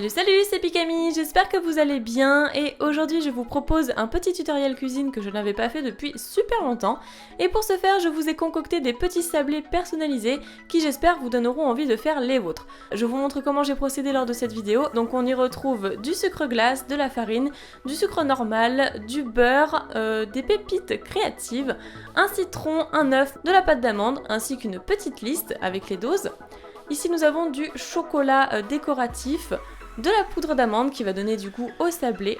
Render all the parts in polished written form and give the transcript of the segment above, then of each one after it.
Salut, c'est Pikami, j'espère que vous allez bien et aujourd'hui je vous propose un petit tutoriel cuisine que je n'avais pas fait depuis super longtemps et pour ce faire je vous ai concocté des petits sablés personnalisés qui j'espère vous donneront envie de faire les vôtres. Je vous montre comment j'ai procédé lors de cette vidéo, donc on y retrouve du sucre glace, de la farine, du sucre normal, du beurre, des pépites créatives, un citron, un œuf, de la pâte d'amande ainsi qu'une petite liste avec les doses. Ici nous avons du chocolat décoratif, de la poudre d'amande qui va donner du goût au sablé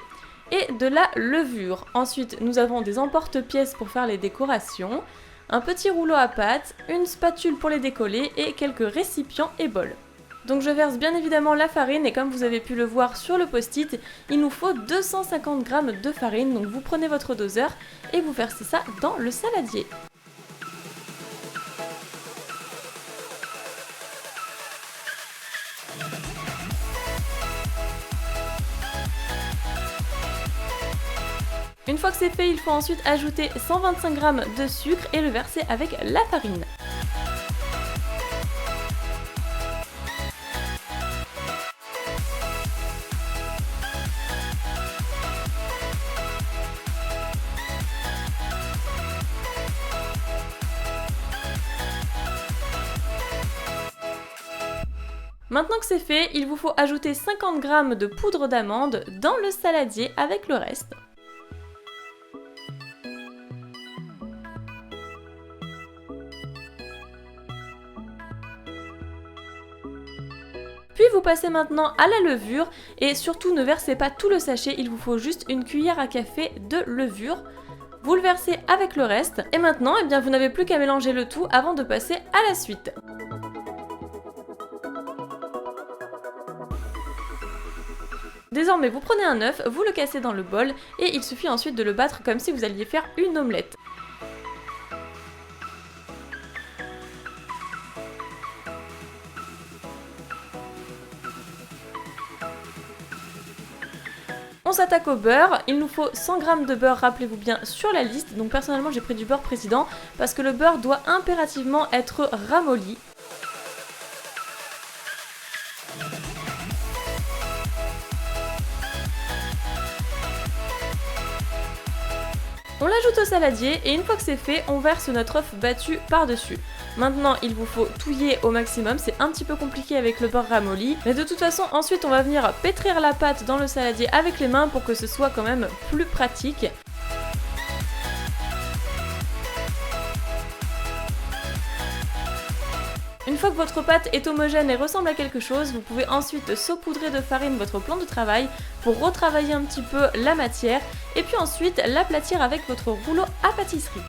et de la levure. Ensuite nous avons des emporte-pièces pour faire les décorations, un petit rouleau à pâte, une spatule pour les décoller et quelques récipients et bols. Donc je verse bien évidemment la farine et comme vous avez pu le voir sur le post-it, il nous faut 250 g de farine, donc vous prenez votre doseur et vous versez ça dans le saladier. Une fois que c'est fait, il faut ensuite ajouter 125 g de sucre et le verser avec la farine. Maintenant que c'est fait, il vous faut ajouter 50 g de poudre d'amande dans le saladier avec le reste. Puis vous passez maintenant à la levure et surtout ne versez pas tout le sachet, il vous faut juste une cuillère à café de levure. Vous le versez avec le reste et maintenant vous n'avez plus qu'à mélanger le tout avant de passer à la suite. Désormais vous prenez un œuf, vous le cassez dans le bol et il suffit ensuite de le battre comme si vous alliez faire une omelette. On s'attaque au beurre, il nous faut 100 g de beurre, rappelez-vous bien, sur la liste. Donc personnellement j'ai pris du beurre président parce que le beurre doit impérativement être ramolli. On l'ajoute au saladier et une fois que c'est fait, on verse notre œuf battu par-dessus. Maintenant, il vous faut touiller au maximum, c'est un petit peu compliqué avec le beurre ramolli, mais de toute façon, ensuite on va venir pétrir la pâte dans le saladier avec les mains pour que ce soit quand même plus pratique. Une fois que votre pâte est homogène et ressemble à quelque chose, vous pouvez ensuite saupoudrer de farine votre plan de travail pour retravailler un petit peu la matière et puis ensuite l'aplatir avec votre rouleau à pâtisserie.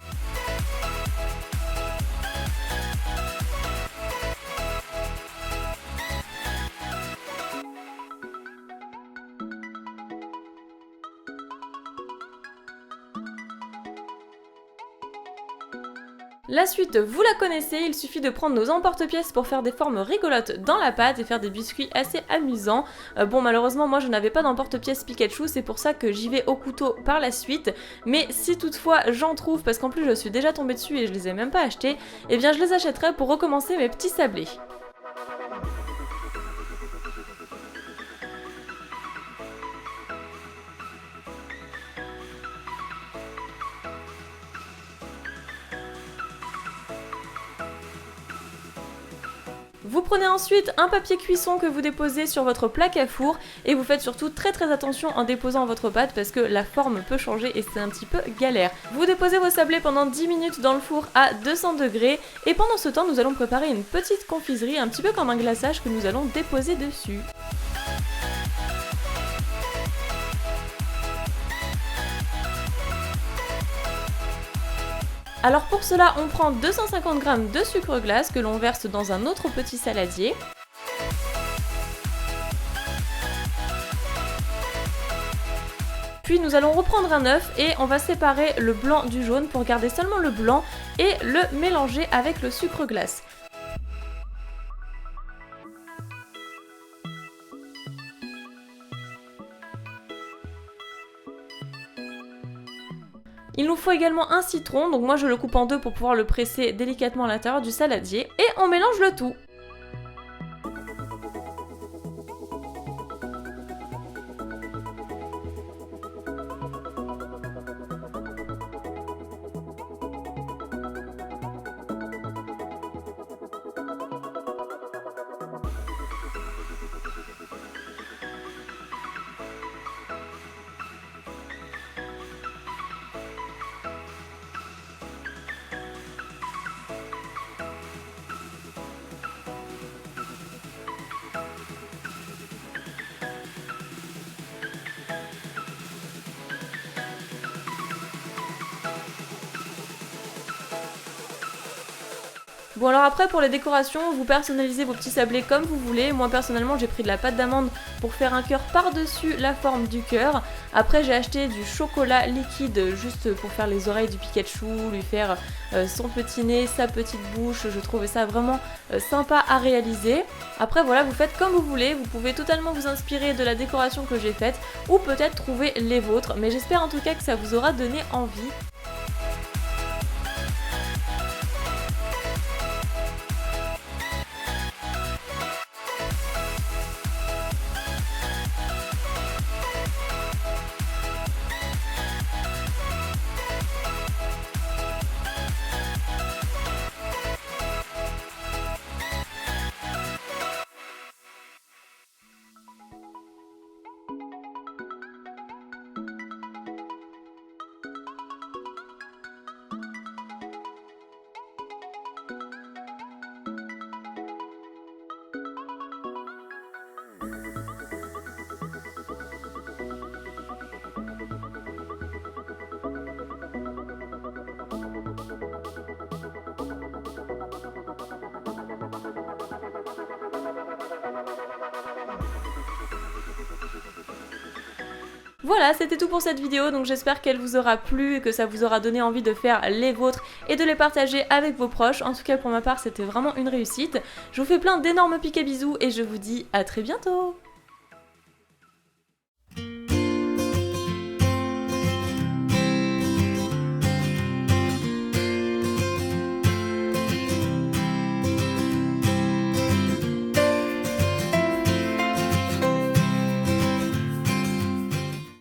La suite, vous la connaissez, il suffit de prendre nos emporte-pièces pour faire des formes rigolotes dans la pâte et faire des biscuits assez amusants. Bon, malheureusement, moi je n'avais pas d'emporte-pièces Pikachu, c'est pour ça que j'y vais au couteau par la suite. Mais si toutefois j'en trouve, parce qu'en plus je suis déjà tombée dessus et je les ai même pas achetés, eh bien je les achèterai pour recommencer mes petits sablés. Vous prenez ensuite un papier cuisson que vous déposez sur votre plaque à four et vous faites surtout très attention en déposant votre pâte parce que la forme peut changer et c'est un petit peu galère. Vous déposez vos sablés pendant 10 minutes dans le four à 200 degrés et pendant ce temps nous allons préparer une petite confiserie un petit peu comme un glaçage que nous allons déposer dessus. Alors pour cela, on prend 250 g de sucre glace que l'on verse dans un autre petit saladier. Puis nous allons reprendre un œuf et on va séparer le blanc du jaune pour garder seulement le blanc et le mélanger avec le sucre glace. Il nous faut également un citron, donc moi je le coupe en deux pour pouvoir le presser délicatement à l'intérieur du saladier. Et on mélange le tout. Bon alors après pour les décorations, vous personnalisez vos petits sablés comme vous voulez. Moi personnellement j'ai pris de la pâte d'amande pour faire un cœur par-dessus la forme du cœur. Après j'ai acheté du chocolat liquide juste pour faire les oreilles du Pikachu, lui faire son petit nez, sa petite bouche. Je trouvais ça vraiment sympa à réaliser. Après voilà, vous faites comme vous voulez, vous pouvez totalement vous inspirer de la décoration que j'ai faite ou peut-être trouver les vôtres. Mais j'espère en tout cas que ça vous aura donné envie. Voilà, c'était tout pour cette vidéo, donc j'espère qu'elle vous aura plu et que ça vous aura donné envie de faire les vôtres et de les partager avec vos proches. En tout cas pour ma part c'était vraiment une réussite. Je vous fais plein d'énormes piques et bisous et je vous dis à très bientôt.